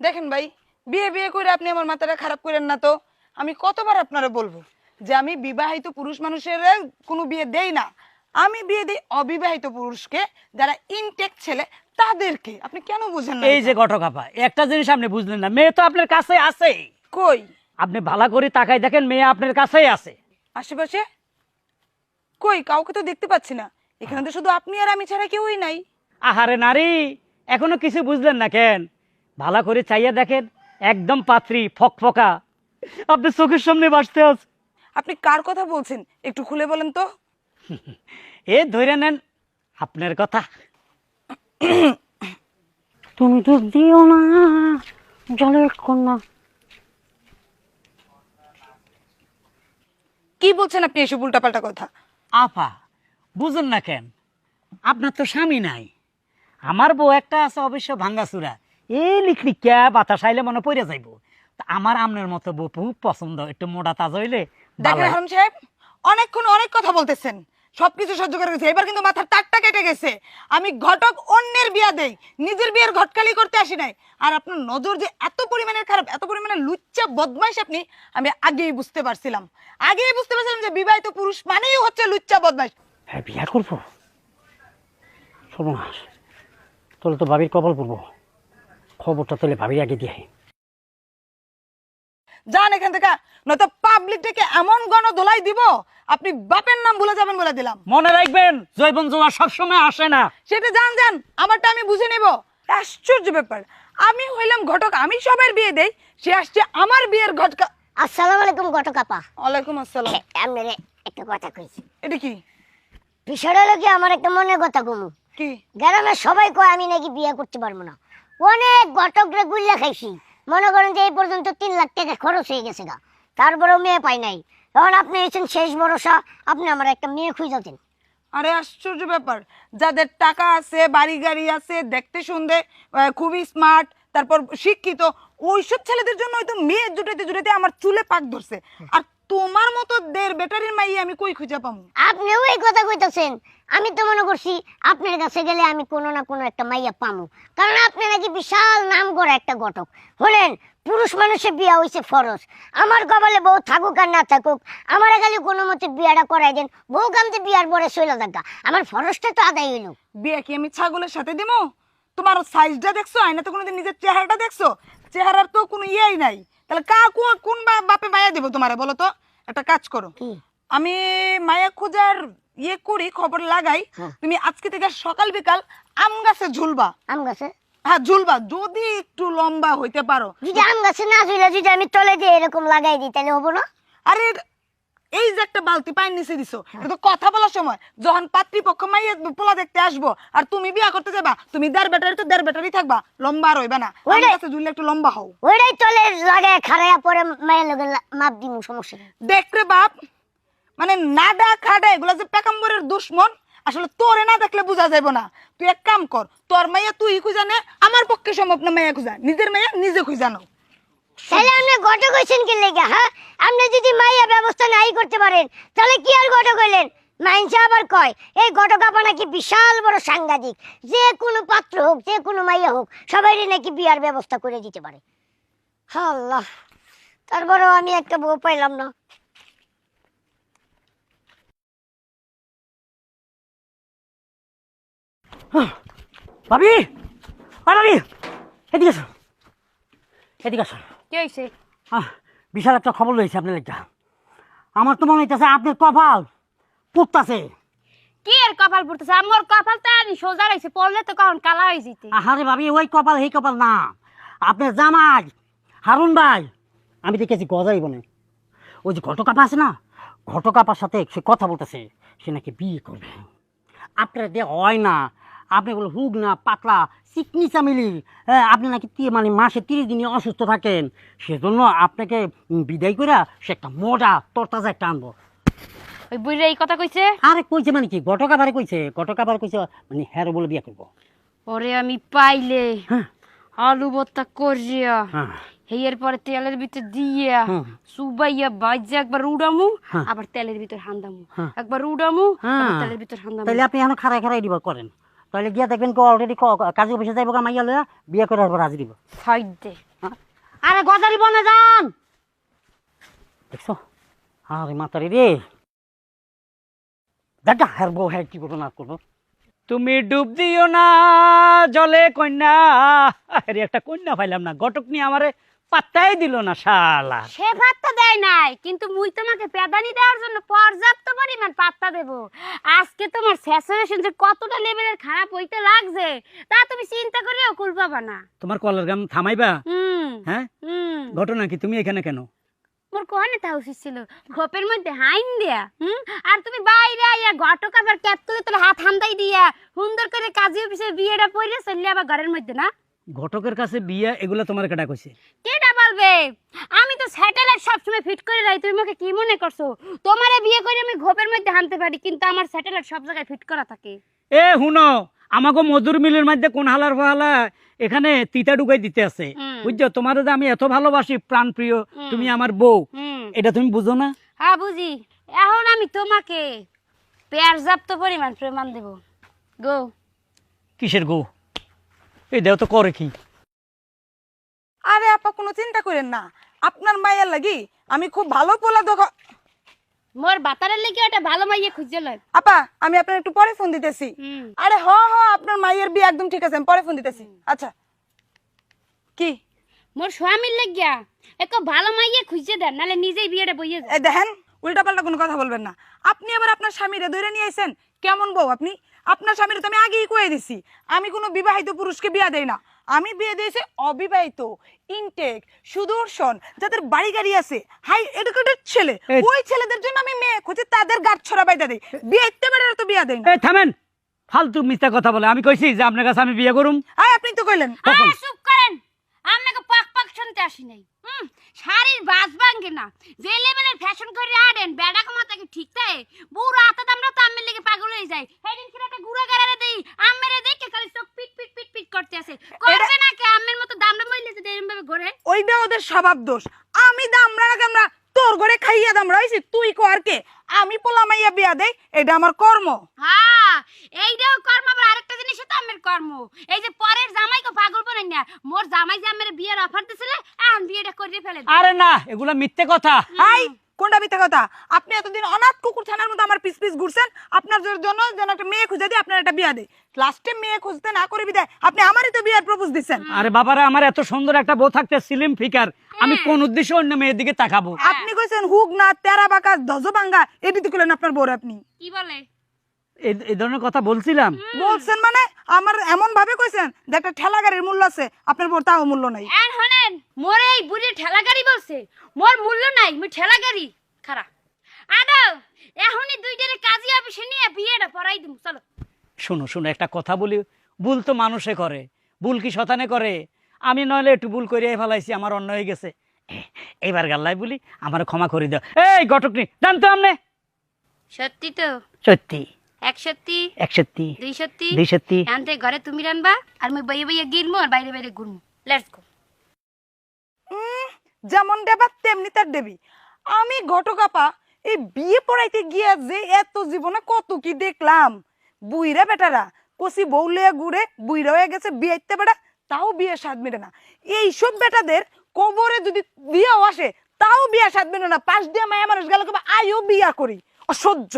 দেখেন ভাই, বিয়ে বিয়ে করে আপনি আমার মাথাটা খারাপ করেন না তো। আমি কতবার আপনারা বলবো যে আমি বিবাহিত পুরুষ মানুষের কোনো বিয়ে দেই না। আমি বিয়ে দিই অবিবাহিত পুরুষকে, যারা ইনটেক ছেলে তাদেরকে। আপনি কেন বুঝেন না? এই যে ঘটকাপা, একটা জিনিস আপনি বুঝলেন না, মেয়ে তো আপনার কাছে আছে। কই? আপনি ভালো করে তাকাই দেখেন, মেয়ে আপনার কাছেই আছে। আশেপাশে কই? কাউকে তো দেখতে পাচ্ছি না। এখানে তো শুধু আপনি আর আমি ছাড়া কেউই নাই। আহারে নারী, এখনো কিছু বুঝলেন না কেন? ভালো করে চাইয়া দেখেন, একদম পাত্রী ফকফকা আপনি চোখের সামনে বাসতে আছে। আপনি কার কথা বলছেন একটু খুলে বলেন তো। এ ধরে নেন আপনার কথা। তুমি তো দিও না জলের কন্যা। কি বলছেন আপনি এসব উল্টাপাল্টা কথা? আপা বুঝুন না কেন? আপনার তো স্বামী নাই, আমার বউ একটা আছে অবশ্য ভাঙ্গাচুরা। এই লিখলি ক্যা বাতাস আইলে মনে পড়ে যাইব। তা আমার আমনের মতো বউ খুব পছন্দ, একটু মোটা তাজা হইলে ভালো দেখেন হয়। হারুন সাহেব, অনেকক্ষণ অনেক কথা বলতেছেন, সবকিছু সহ্য করে গেছে, এবার কিন্তু মাথার তারটা কেটে গেছে। আমি ঘটক অন্যের বিয়া দেই, নিজের বিয়ের ঘটকালি করতে আসি নাই। আর আপনার নজর যে এত পরিমাণের খারাপ, এত পরিমাণে লুচ্চা বদমাইশ আপনি, আমি আগেই বুঝতে পারছিলাম। যে বিবাহিত পুরুষ মানেই হচ্ছে লুচ্চা বদমাইশ। হ্যাঁ, বিয়া করবো? সর্বনাশ, তাহলে তো ভাবির কপাল পড়বো। খবরটা তাহলে ভাবির আগে দিয়ে। যান এখান থেকে, নয়তো পাবলিক থেকে এমন গণধোলাই দিব আপনি বাপের নাম ভুলে যাবেন বলে দিলাম। মনে রাখবেন, জৈবন জোয়ার সবসময় আসে না। সেটা জান জান, আমারটা আমি বুঝে নেব। আশ্চর্য ব্যাপার, আমি হইলাম ঘটক, আমি সবার বিয়ে দেই, সে আসছে আমার বিয়ের ঘটকা। আসসালামু আলাইকুম ঘটকাপা। ওয়ালাইকুম আসসালাম। আমি একটা কথা কইছি। এটা কি? বিষয়টা হলো কি, আমার একটা মনের কথা কমু। কি? গ্রামের সবাই কয় আমি নাকি বিয়ে করতে পারবো না। অনেক ঘটকরে গুল্লা খাইছি, মনে করেন যে এই পর্যন্ত 3 লাখ টাকা খরচ হয়ে গেছে গা, তারপরেও মেয়ে পাই নাই। এখন আপনি এসেছেন শেষ ভরসা, আপনি আমার একটা মেয়ে খুঁজে দেন। আরে আশ্চর্য ব্যাপার, যাদের টাকা আছে, বাড়ি গাড়ি আছে, দেখতে শুনতে খুবই স্মার্ট, তারপর শিক্ষিত, ওইসব ছেলেদের জন্য হয়তো মেয়ে জুটাইতে জুটাইতে আমার চুলে পাক ধরছে। আর তোমার মতো দের বেটারির মাইয়া আমি কই খুঁজে পাবো? আপনিও এই কথা কইতাছেন, আমি তো মনে করছি আপনার কাছে গেলে আমি কোনো না কোনো একটা মাইয়া পামু, কারণ আপনি নাকি বিশাল নাম করা একটা ঘটক হলেন। পুরুষ মানুষের বিয়া হইছে ফরজ, আমার কপালে বউ থাকুক আর না থাকুক, আমার খালি কোনো মতে বিয়াটা করাই দেন। বউ কামতে বিয়ার পরে শৈলা থাকা, আমার ফরজটা তো আদায় হইল। বিয়ে কি আমি ছাগলের সাথে দেবো? তোমার সাইজটা দেখছো? আয়নাতে কোনোদিন নিজের চেহারাটা দেখছো? চেহারার তো কোনো ইয়েই নাই। তাহলে কোন বাপে মায়া দেবো তোমারে বলো তো? একটা কাজ করো, কি? আমি মায়া খোঁজার ইয়ে করি, খবর লাগাই। হ্যাঁ। তুমি আজকে থেকে সকাল বিকাল আম গাছে ঝুলবা। আম গাছে? হ্যাঁ ঝুলবা, যদি একটু লম্বা হইতে পারো। যদি আম গাছে না ঝুলে যদি আমি তলে দিয়ে এরকম লাগাই দিই তাহলে হবো না? আরে এই যে একটা বালতি পানি নিচে দিছো, এটা তো কথা বলার সময়। যখন পাত্রীপক্ষ মাইয়া পোলা দেখতে আসবো আর তুমি বিয়া করতে যাবা, তুমি দেড় ব্যাটারি তো দেড় ব্যাটারি থাকবা, লম্বা আর হইবা না। আমার কাছে ঝুললে একটু লম্বা হও। ওইটাই তলে লাগায় খাড়াইয়া পরে মায়ের লগে মাপ দিমু, সমস্যা নেই। দেখ রে বাপ, মানে নাডা খাডা এগুলা যে পেকাম্বরের দুশ্মন, আসলে তোরে না দেখলে বোঝা যাইব না। তুই এক কাম কর, তোর মাইয়া তুই খুঁজা নে, আমার পক্ষে সম্ভব না মাইয়া খুঁজা, নিজের মাইয়া নিজে খুঁজা নাও। তাহলে আপনি ঘটক হইছেন কি লেগে? হ্যাঁ, আপনি যদি মাইয়া ব্যবস্থা নাই করতে পারেন তাহলে কি আর ঘটক হইলেন? মাইনসা আবার কয় এই ঘটক আপা নাকি বিশাল বড় সাংঘাতিক, যে কোনো পাত্র হোক, যে কোনো মাইয়া হোক, সবাই নাকি বিয়ার ব্যবস্থা করে দিতে পারে। হ্যাঁ আল্লাহ, তারপরেও আমি একটা বউ পাইলাম না। ভাবি, ভাবি, এদিকে আসো, এদিকে আসো। কি হয়েছে? বিশাল একটা খবর রয়েছে আপনার একটা। আমার তো মনে হইতেছে আপনার কপাল পুড়তাছে। কি এর কপাল পড়তেছে? আমার কপাল তো আর সোজা রয়েছে, পড়লে তো কখন কালা হয়ে যেতে। আহারে ভাবি, ওই কপাল এই কপাল না, আপনার জামাই হারুন ভাই, আমি দেখেছি গজাই বনে, ওই যে ঘটকাপা আছে না, ঘটকাপার সাথে সে কথা বলতেছে, সে নাকি বিয়ে করবে। আপনার দিয়ে হয় না, আপনি বলে হুক না পাতলা চিকনি চামিলি, হ্যাঁ আপনি নাকি মানে মাসে 30 দিনে অসুস্থ থাকেন, সেজন্য আপনাকে বিদায় করে সে একটা মোটা তরতাজা একটা আনবো। ওই বুড়ি এই কথা কইছে? আরে কইছে মানে কি, ঘটকাপারে কইছে, ঘটকাপারে কইছে মানে হ্যাঁ বলে বিয়ে করবো। ওরে আমি পাইলে হ্যাঁ আলু ভর্তা করিয়া হ্যাঁ হেয়ের পরে তেলের ভিতর দিয়া হুম। সুবাইয়া বাজ্যা একবার উড়ামু, হ্যাঁ। আবার তেলের ভিতর হান্দামু, হ্যাঁ। একবার উড়ামু, হ্যাঁ। আবার তেলের ভিতর হান্দামু। তাহলে আপনি এখন খাড়াই খাড়াই দিবার করেন, তো তাহলে গিয়া দেখবেন কি অলরেডি কাজে অফিসে যাইব মাইয়া লইয়া বিয়ে করে আসবো রাজি দিব। সাইড দে। আরে গজারি বনে যান দেখছো আরে মাতারি রে দেখা হারবো হ্যাঁ কি করবো না করবো। তুমি ডুব দিও না জলে কন্যা, আরে একটা কন্যা পাইলাম না, ঘটক নিয়ে আমারে পাত্তাই দিল না শালা। সে পাত্তা দেয় নাই, কিন্তু মুই তোমাকে পেদানি দেওয়ার জন্য পর্যাপ্ত পরিমাণ পাত্তা দেব। আজকে তোমার স্যাচুরেশন যে কতটা লেভেলের খারাপ হইতে লাগছে তা তুমি চিন্তা করেও কুল পাবা না। তোমার কলার গাম থামাইবা? হুম হ্যাঁ, হুম। ঘটনা কি? তুমি এখানে কেন? মোর কোনে তা উচিত ছিল খোপের মধ্যে হাইন দিয়া, আর তুমি বাইরে আইয়া ঘটক আবার ক্যাপ তুলে তোর হাত হান্দাই দিয়া সুন্দর করে কাজী অফিসে বিয়েটা পড়ে চললে আবার ঘরের মধ্যে না। ঘটকের কাছে বিয়ে এগুলা তোমার কেটা কইছে? কেডা বলবে? আমি তো স্যাটেলাইট সবসময় ফিট করে রাখি, তুমি আমাকে কি মনে করছো? তোমারে বিয়ে করে আমি ঘোপের মধ্যে হানতে পারি, কিন্তু আমার স্যাটেলাইট সব জায়গায় ফিট করা থাকে। এ হুনো, আমাকে মধুর মিলের মধ্যে কোন হালার ফালা এখানে তিতা ঢুকাই দিতে আছে, বুঝছো? তোমার যে আমি এত ভালোবাসি, প্রাণ প্রিয়, তুমি আমার বউ, এটা তুমি বুঝো না? হ্যাঁ বুঝি। এখন আমি তোমাকে পর্যাপ্ত পরিমাণ প্রমাণ দেব। গো। কিসের গো? এই দেও তো করে কি? আরে আপা কোনো চিন্তা করেন না, আপনার মায়ের লাগি আমি খুব ভালো পোলা দেখো। মোর বাতারের লেগে ওটা ভালো মাইয়ে খুঁজে লয়। আপা আমি আপনার একটু পরে ফোন দিতেছি। আরে হ হ আপনার মায়ের বিয়ে একদম ঠিক আছে, আমি পরে ফোন দিতেছি। আচ্ছা কি? মোর স্বামীর লেগিয়া এক ভালো মাইয়ে খুঁজে দেন, নালে নিজেই বিয়েটা বইয়ে যায়। এই দেখেন উল্টা পাল্টা কোনো কথা বলবেন না। আপনি আবার আপনার স্বামীরে ধরে নিয়ে আইছেন, কেমন বউ আপনি? আপনার স্বামীরে তো আমি আগেই কয়ে দিছি আমি কোনো বিবাহিত পুরুষকে বিয়ে দেই না। আমি বিয়ে দিয়েছি অবিবাহিত, ইনটেক, সুদর্শন, যাদের বাড়ি গাড়ি আছে, হাই এডুকেটেড ছেলে। ওই ছেলেদের জন্য আমি মেয়ে খুঁজে তাদের গাছ ছড়া বাইদা দেই, বিয়ে ইতে পারে তো বিয়ে দেই না। এই থামেন, ফালতু মিথ্যা কথা বলে। আমি কইছি যে আপনার কাছে আমি বিয়ে করুম? আয় আপনি তো কইলেন। চুপ করেন, আপনাকে পাক পাক শুনতে আসি নাই। শাড়ির বাস ভাঙ্গে না, যে লেভেলের ফ্যাশন করে আড়েন বেড়াকে মাথাকে ঠিক থাকে বুড়ো হাতে আমরা তো আমের লেগে পাগল হয়ে যাই। সেদিন কি একটা গুড়া গাড়ারে দেই, আমেরে দেখে খালি চোখ পিট পিট পিট পিট করতে আছে। করবে না কে আমের মতো দামড়া মইলে যে এরকম ভাবে ঘোরে? ওইটা ওদের স্বভাব দোষ। আমি দামড়া না কামড়া তোর ঘরে খাইয়া দামড়া হইছি, তুই কর কে? আমি পোলা মাইয়া বিয়া দেই, এটা আমার কর্ম। হ্যাঁ, এইটাও কর্ম। আবার আরেকটা জিনিস তো আমের কর্ম, এই যে পরের জামাইকে পাগল বানাই না। মোর জামাই যে আমের বিয়ের অফার দিছিল, এখন বিয়েটা করে ফেলে। আরে না, এগুলা মিথ্যে কথা। হাই কোনটা মিথ্যা কথা? আপনি এতদিন অনাথ কুকুর ছানার মতো আমার পিস পিস ঘুরছেন, আপনার জন্য যেন একটা মেয়ে খুঁজে দিই, আপনার একটা বিয়া দেই। লাস্টে মেয়ে খুঁজতে না করে বিদায় আপনি আমারই তো বিয়ার প্রপোজ দিচ্ছেন। আরে বাবারা, আমার এত সুন্দর একটা বউ থাকতে সিলিম ফিকার, আমি কোন উদ্দেশ্যে অন্য মেয়ের দিকে তাকাবো? আপনি কইছেন হুক না তেরা বাঁকা দজভাঙ্গা, এটি তো কইলেন আপনার বউর। আপনি কি বলে? এই ধরনের কথা বলছিলাম? বলছেন মানে আমার এমন ভাবে কইছেন যে একটা ঠেলা গাড়ির মূল্য আছে, আপনার বউর তাও মূল্য নাই। আর হনেন, মোর এই বুড়ি ঠেলা গাড়ি বলছে, মোর মূল্য নাই, মুই ঠেলা গাড়ি খারা। আদো এখনই দুইটারে কাজী অফিসে নিয়ে বিয়েটা পড়াই দিমু, চলো। শোনো শোনো, একটা কথা বলি, ভুল তো মানুষে করে, ভুল কি শতানে করে? আমি নইলে একটু ভুল করে ফেলাইছি, আমার অন্য হয়ে গেছে। এইবার গাল্লাই বলি, আমার ক্ষমা করে দাও। এই ঘটকনি জানতো আমনে? সত্যি তো? সত্যি। এক সত্যি, এক সত্যি, দুই সত্যি, দুই সত্যি। আনতে ঘরে তুমি রানবা আর মুই বাইয়ে বাইয়ে গিলমু আর বাইরে বাইরে ঘুরমু। Let's go. যেমন দেবা তেমনি তার দেবী। আমি ঘটকাপা এই বিয়ে পড়াইতে গিয়া যে এত জীবনে কত কি দেখলাম। বুইরা বেটারা কষি বউলিয়া ঘুরে বুইরা হয়ে গেছে, বিয়েতে বেটা তাও বিয়ে স্বাদ মেটে না। এইসব বেটাদের কবরে যদি বিয়েও আসে তাও বিয়ে স্বাদ মেটে না। পাশ দিয়ে মায়া মানুষ গেল আইও বিয়া করি, অসহ্য।